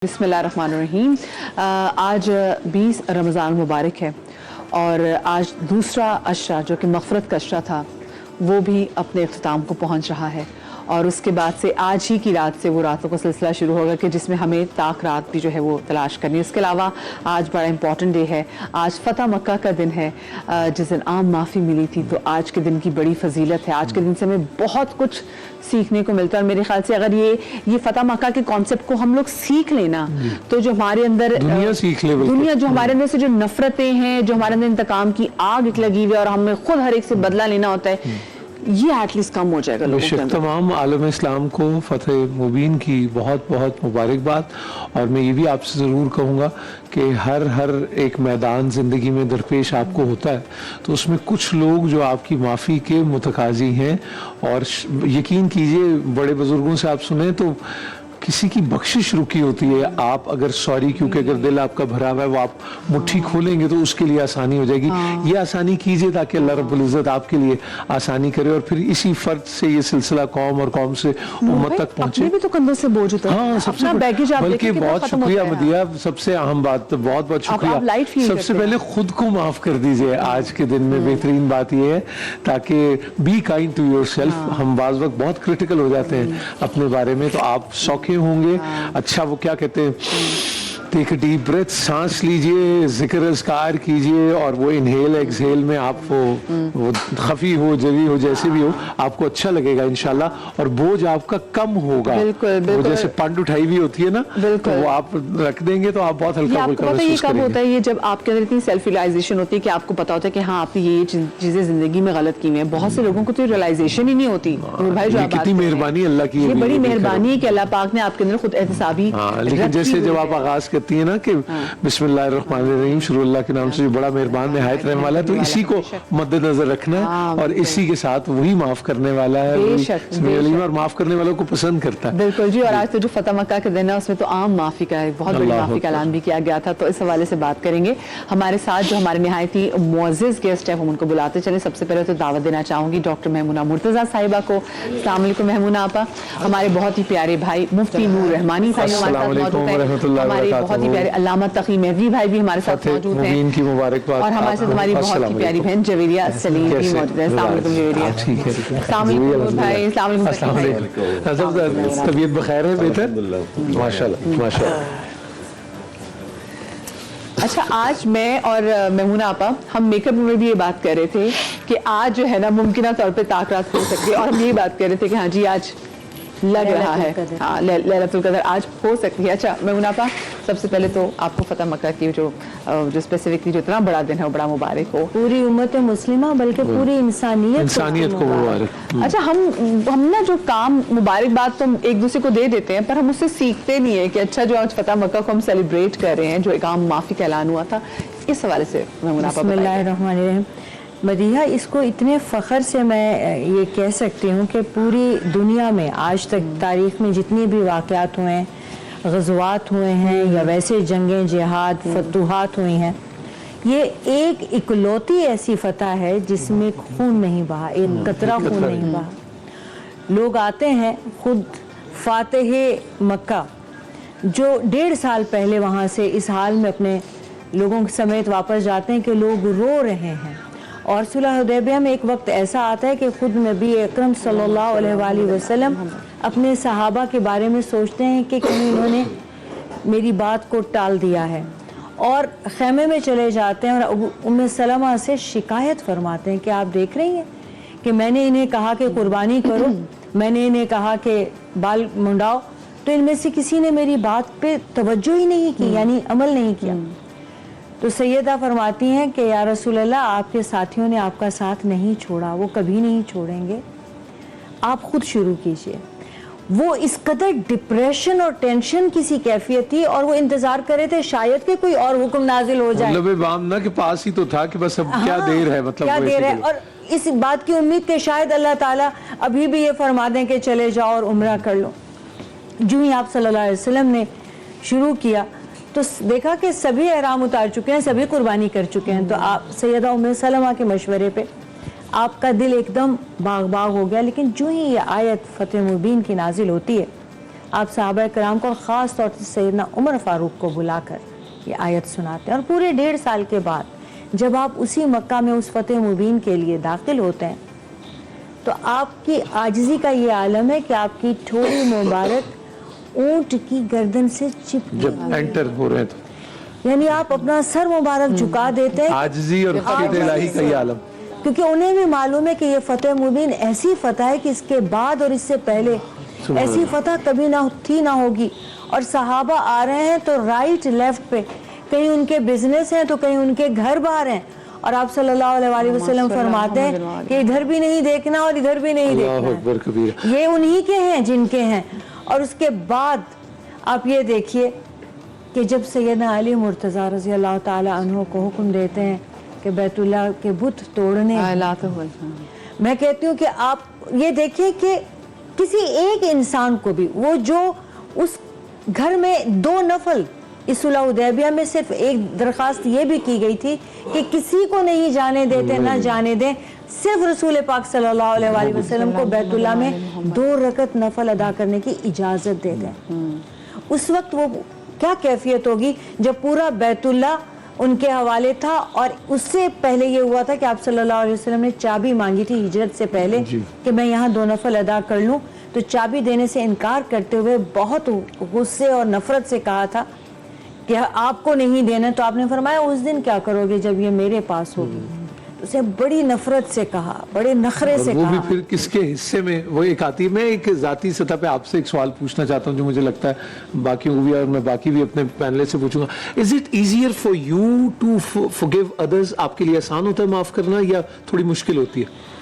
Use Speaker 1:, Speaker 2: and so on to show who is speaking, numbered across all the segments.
Speaker 1: बिस्मिल्लाहिर्रहमानिर्रहीम। आज 20 रमज़ान मुबारक है और आज दूसरा अशरा जो कि मग़फ़िरत का अशरा था वो भी अपने इख्तिताम को पहुंच रहा है और उसके बाद से आज ही की रात से वो रातों का सिलसिला शुरू होगा कि जिसमें हमें ताक रात भी जो है वो तलाश करनी है। इसके अलावा आज बड़ा इंपॉर्टेंट डे है, आज फ़तह मक्का का दिन है। जिस दिन आम माफ़ी मिली थी तो आज के दिन की बड़ी फजीलत है। आज के दिन से हमें बहुत कुछ सीखने को मिलता है और मेरे ख्याल से अगर ये फ़तह मक्का के कॉन्सेप्ट को हम लोग सीख लेना तो जो हमारे अंदर दुनिया जो हमारे अंदर से जो नफरतें हैं, जो हमारे अंदर इंतकाम की आग लगी हुई है और हमें खुद हर एक से बदला लेना होता है, ये एटलीस्ट कम हो जाएगा लोगों के अंदर।
Speaker 2: तमाम आलम इस्लाम को फतह मुबीन की बहुत बहुत मुबारकबाद। और मैं ये भी आपसे ज़रूर कहूँगा कि हर एक मैदान ज़िंदगी में दरपेश आपको होता है तो उसमें कुछ लोग जो आपकी माफ़ी के मुतकाज़ी हैं और यकीन कीजिए बड़े बुज़ुर्गों से आप सुने तो किसी की बख्शिश रुकी होती है। आप अगर सॉरी, क्योंकि अगर दिल आपका भरा हुआ है वो आप मुट्ठी खोलेंगे तो उसके लिए आसानी हो जाएगी। ये आसानी कीजिए ताकि अल्लाह रब्बुल इज़्ज़त आपके लिए आसानी करे और फिर इसी फर्ज से ये सिलसिला कौम और कौम से उम्मत तक पहुंचे।
Speaker 1: भी तो कंधों से बोझ उतर।
Speaker 2: हाँ, सबसे बल्कि बहुत शुक्रिया मदिया, सबसे अहम बात, बहुत बहुत शुक्रिया। सबसे पहले खुद को माफ कर दीजिए आज के दिन में। बेहतरीन बात यह है ताकि be kind to yourself. हम बाज़ वक्त बहुत क्रिटिकल हो जाते हैं अपने बारे में, तो आप शौकीन होंगे। अच्छा, वो क्या कहते हैं, टेक अ डीप ब्रेथ, सांस लीजिए, जिक्र अज़कार कीजिए और वो इनहेल एक्सहेल में आप वो खफी हो जली हो जैसे भी हो आपको अच्छा लगेगा इंशाल्लाह और बोझ आपका कम होगा।
Speaker 1: बिल्कुल।
Speaker 2: वो जैसे पंड उठाई हुई होती है ना, तो वो आप रख देंगे तो आप बहुत हल्का फुल्का महसूस करेंगे।
Speaker 1: कब होता है ये जब आपके अंदर इतनी सेल्फ रियलाइजेशन होती है कि आपको पता होता है कि हाँ आपने ये चीजें जिंदगी में गलत की हैं। बहुत से लोगों को तो रियलाइजेशन ही नहीं होती। भाई जो
Speaker 2: कितनी मेहरबानी अल्लाह की,
Speaker 1: ये बड़ी मेहरबानी है कि अल्लाह पाक ने आपके अंदर खुद एहतसाबी।
Speaker 2: लेकिन जैसे जब आप आगाज करती है ना कि बिस्मिल्लाहिर्रहमानिर्रहीम, शुरू अल्लाह के नाम से जो बड़ा मेहरबान निहायत रहने वाला है, तो इसी को मद्देनजर रखना है और इसी के साथ वही माफ करने वाला है और माफ करने वालों को पसंद करता है।
Speaker 1: बिल्कुल जी। और आज तो जो फतह मक्का का दिन है उसमें तो आम माफी का बहुत बड़ी माफी का ऐलान भी किया गया था, तो इस हवाले से बात करेंगे। हमारे साथ जो हमारे निहायत ही मुअज़्ज़िज़ गेस्ट है हम उनको बुलाते चले। सबसे पहले तो दावत देना चाहूंगी डॉक्टर महमूना मुर्तज़ा साहिबा को। अस्सलाम वालेकुम महमूना आपा। हमारे बहुत ही प्यारे भाई मुफ्ती नूर रहमानी साहिब हमारे साथ मौजूद है। हमारे बहुत ही प्यारे अल्लामा तकी महदी भाई भी हमारे साथ मौजूद हैं।
Speaker 2: इनकी मुबारकबाद।
Speaker 1: और हमारे साथ हमारी बहुत ही प्यारी बहन जवेरिया सलीम भी मौजूद है। अस्सलाम वालेकुम जवेरिया।
Speaker 2: ठीक है।
Speaker 1: अस्सलाम वालेकुम भाई। अस्सलाम वालेकुम।
Speaker 2: तबीयत बखैर है? बेहतर, माशाल्लाह माशाल्लाह।
Speaker 1: अच्छा, आज मैं और महमूना आपा हम मेकअप में भी ये बात कर रहे थे कि आज जो है ना मुमकिन तौर पे ताक रात हो सकती है और हम ये बात कर रहे थे कि हाँ जी आज लग रहा है, हाँ लैलतुल कदर आज हो सकती है। अच्छा महमूना आपा, सबसे पहले तो आपको फतह मक्का की जो स्पेसिफिकली जो इतना बड़ा दिन है वो बड़ा मुबारक हो।
Speaker 3: पूरी उम्मत मुस्लिमा बल्कि पूरी इंसानियत को
Speaker 1: मुबारक। अच्छा, हम ना जो काम मुबारकबाद तो एक दूसरे को दे देते हैं पर हम उससे सीखते नहीं है कि अच्छा जो आज फतह मक्का को हम सेलिब्रेट कर रहे हैं, जो एक आम माफी का ऐलान हुआ था, इस हवाले से महमूना आपा बताइए।
Speaker 3: मदीहा, इसको इतने फ़ख्र से मैं ये कह सकती हूँ कि पूरी दुनिया में आज तक तारीख़ में जितने भी वाक़यात हुए हैं, ग़ज़वात हुए हैं या वैसे जंगें, जिहाद, फतूहात हुई हैं, ये एक इकलौती ऐसी फ़तह है जिसमें खून नहीं बहा, एक कतरा खून नहीं बहा। लोग आते हैं, खुद फ़ातिह मक्का जो 1.5 साल पहले वहाँ से इस हाल में अपने लोगों समेत वापस जाते हैं कि लोग रो रहे हैं। और सुलह हुदैबिया में एक वक्त ऐसा आता है कि खुद नबी अकरम सल्लल्लाहु अलैहि वसल्लम अपने सहाबा के बारे में सोचते हैं कि कहीं इन्होंने मेरी बात को टाल दिया है और खैमे में चले जाते हैं और उम्मे सलमा से शिकायत फरमाते हैं कि आप देख रही हैं कि मैंने इन्हें कहा कि कुर्बानी करो, मैंने इन्हें कहा कि बाल मुंडाओ, तो इनमें से किसी ने मेरी बात पे तवज्जो ही नहीं की, यानी अमल नहीं किया। तो सैयदा फरमाती हैं कि या रसूल अल्लाह, आपके साथियों ने आपका साथ नहीं छोड़ा, वो कभी नहीं छोड़ेंगे, आप खुद शुरू कीजिए। वो इस कदर डिप्रेशन और टेंशन की सी कैफियत थी और वो इंतजार कर रहे थे शायद कि कोई और हुक्म नाजिल हो जाए।
Speaker 2: ना के पास ही तो था कि बस अब क्या देर है, मतलब
Speaker 3: क्या देर है, और इस बात की उम्मीद कि शायद अल्लाह ताला अभी भी ये फरमा दें कि चले जाओ और उम्रा कर लो। जो ही आप सल्लल्लाहु अलैहि वसल्लम ने शुरू किया तो देखा कि सभी एहराम उतार चुके हैं, सभी कुर्बानी कर चुके हैं। तो आप सैयदा उम्मे सलमा के मशवरे पे आपका दिल एकदम बाग बाग हो गया। लेकिन जो ही ये आयत फतह मुबीन की नाजिल होती है آپ صحابہ کرام کو اور خاص طور سے سیدنا عمر فاروق کو بلا کر یہ آیت سناتے ہیں. اور پورے 1.5 سال کے بعد جب آپ اسی مکہ میں اس فتح مبین کے لیے داخل ہوتے ہیں تو آپ کی عاجزی کا یہ عالم ہے کہ آپ کی ٹھوڑی مبارک اونٹ کی گردن سے چپکی
Speaker 2: جب انٹر ہو رہے ہیں تو
Speaker 3: یعنی آپ اپنا سر مبارک جھکا دیتے ہیں
Speaker 2: عاجزی اور خشیت الہی کا یہ عالم.
Speaker 3: کیونکہ انہیں بھی معلوم ہے کہ یہ فتح مبین ایسی فتح ہے کہ اس کے بعد اور اس سے پہلے ایسی فتح کبھی نہ ہوگی. اور صحابہ آ رہے ہیں تو رائٹ لیفٹ پہ کہیں ان کے بزنس ہیں تو کہیں ان کے گھر باہر ہیں اور آپ صلی اللہ علیہ وسلم فرماتے ہیں کہ ادھر بھی نہیں دیکھنا اور ادھر بھی نہیں
Speaker 2: اللہ اکبر کبیر.
Speaker 3: دیکھنا, یہ انہی کے ہیں جن کے ہیں. اور اس کے بعد آپ یہ دیکھیے کہ جب سیدنا علی مرتضیٰ رضی اللہ تعالی عنہ کو حکم دیتے ہیں کہ بیت اللہ کے بت توڑنے, میں کہتی ہوں کہ آپ یہ دیکھیں کہ کسی ایک انسان کو بھی, وہ جو اس گھر میں 2 نفل, اس صلح حدیبیہ میں صرف ایک درخواست یہ بھی کی گئی تھی کہ کسی کو نہیں جانے دیتے, نہ جانے دیں, صرف رسول پاک صلی اللہ علیہ وسلم کو بیت اللہ میں 2 رکعت نفل ادا کرنے کی اجازت دے دیں. اس وقت وہ کیا کیفیت ہوگی جب پورا بیت اللہ ان کے حوالے تھا. اور اس سے پہلے یہ ہوا تھا کہ آپ صلی اللہ علیہ وسلم نے چابی مانگی تھی ہجرت سے پہلے کہ میں یہاں 2 نفل ادا کر لوں, تو چابی دینے سے انکار کرتے ہوئے بہت غصے اور نفرت سے کہا تھا کہ آپ کو نہیں دینا. تو آپ نے فرمایا اس دن کیا کرو گے جب یہ میرے پاس ہوگی. اسے بڑی نفرت سے کہا, بڑے نخرے سے
Speaker 2: وہ
Speaker 3: کہا.
Speaker 2: بھی پھر کس کے حصے میں وہ ایک آتی ہے. میں ایک ذاتی سطح پہ آپ سے ایک سوال پوچھنا چاہتا ہوں جو مجھے لگتا ہے باقیوں کو بھی, اور میں باقی بھی اپنے پینلسٹ سے پوچھوں گا. Is it easier for you to forgive others? آپ کے لیے آسان ہوتا ہے معاف کرنا یا تھوڑی مشکل ہوتی ہے؟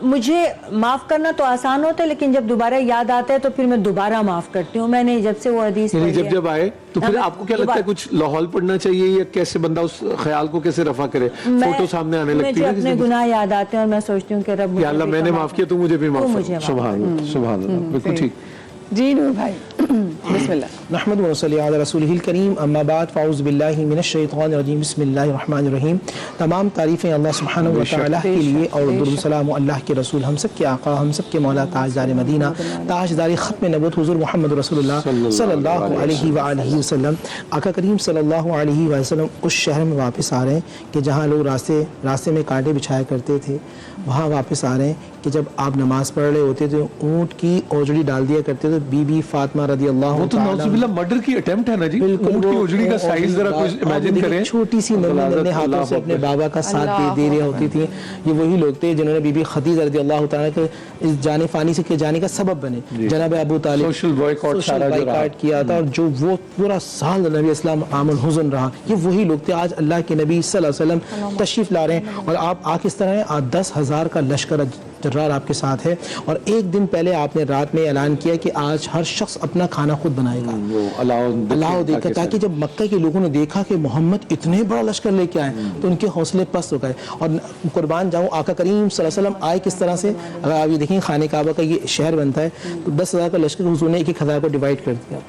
Speaker 3: مجھے معاف کرنا تو آسان ہوتا ہے, لیکن جب دوبارہ یاد آتا ہے تو پھر میں دوبارہ معاف کرتی ہوں. میں نے جب سے وہ حدیث
Speaker 2: یعنی
Speaker 3: پڑھی ہے,
Speaker 2: جب آئے تو پھر آپ کو کیا لگتا ہے کچھ لاہور پڑھنا چاہیے یا کیسے بندہ اس خیال کو کیسے رفع کرے؟ فوٹو سامنے آنے لگتی ہے,
Speaker 3: مجھے اپنے گناہ یاد آتے ہیں اور میں سوچتی ہوں کہ رب
Speaker 2: یا اللہ میں نے معاف کیا تو مجھے بھی معاف کرو. سبحان اللہ, سبحان اللہ, بالکل ٹھیک.
Speaker 1: جی نور بھائی بسم اللہ.
Speaker 4: نحمد و نصلی علی رسولہ الکریم, اما بعد, فاعوذ باللہ من الشیطان الرجیم, بسم اللہ الرحمن الرحیم. تمام تعریفیں اللہ سبحانہ و تعالیٰ کے لیے اور درود و سلام اللہ کے رسول, ہم سب کے آقا, ہم سب کے مولا, تاجدار مدینہ, تاجدار ختم نبوت حضور محمد رسول اللہ صلی اللہ علیہ وآلہ وسلم. آقا کریم صلی اللہ علیہ وسلم اس شہر میں واپس آ رہے ہیں کہ جہاں لوگ راستے میں کانٹے بچھایا کرتے تھے, وہاں واپس آ رہے ہیں کہ جب آپ نماز پڑھ رہے ہوتے تھے اونٹ کی اوجڑی ڈال دیا کرتے تھے. بی بی فاطمہ رضی اللہ
Speaker 2: وہ تو نعوذ باللہ مرڈر کی اٹیمپٹ ہے نا جی. اونٹ کی اوجڑی کا سائز ذرا کچھ امیجن کریں.
Speaker 4: چھوٹی سی ننھے ہاتھوں سے اپنے بابا کا ساتھ دے رہی ہوتی تھی. یہ وہی لوگ تھے جنہوں نے بی بی خدیجہ رضی اللہ تعالیٰ کے اس جانے فانی سے کے جانے کا سبب بنے. جناب ابو طالب
Speaker 2: سوشل بائیکاٹ
Speaker 4: کیا تھا, اور جو وہ پورا سال نبی اسلام عام الحزن رہا. یہ وہی لوگ تھے. آج اللہ کے نبی صلی اللہ علیہ وسلم تشریف لا رہے ہیں اور آپ کس طرح ہیں, 10,000 کا لشکر جرار آپ کے ساتھ ہے. اور ایک دن پہلے آپ نے رات میں اعلان کیا کہ آج ہر شخص اپنا کھانا خود بنائے گا. اللہ دیکھا, تاکہ جب مکہ کے لوگوں نے دیکھا کہ محمد اتنے بڑا لشکر لے کے آئے تو ان کے حوصلے پست ہو گئے. اور قربان جاؤں, آقا کریم صلی اللہ علیہ وسلم آئے کس طرح سے. اگر آپ یہ دیکھیں خانہ کعبہ کا یہ شہر بنتا ہے تو 10,000 کا لشکر حضور نے 1,000 کو ڈیوائڈ کر دیا.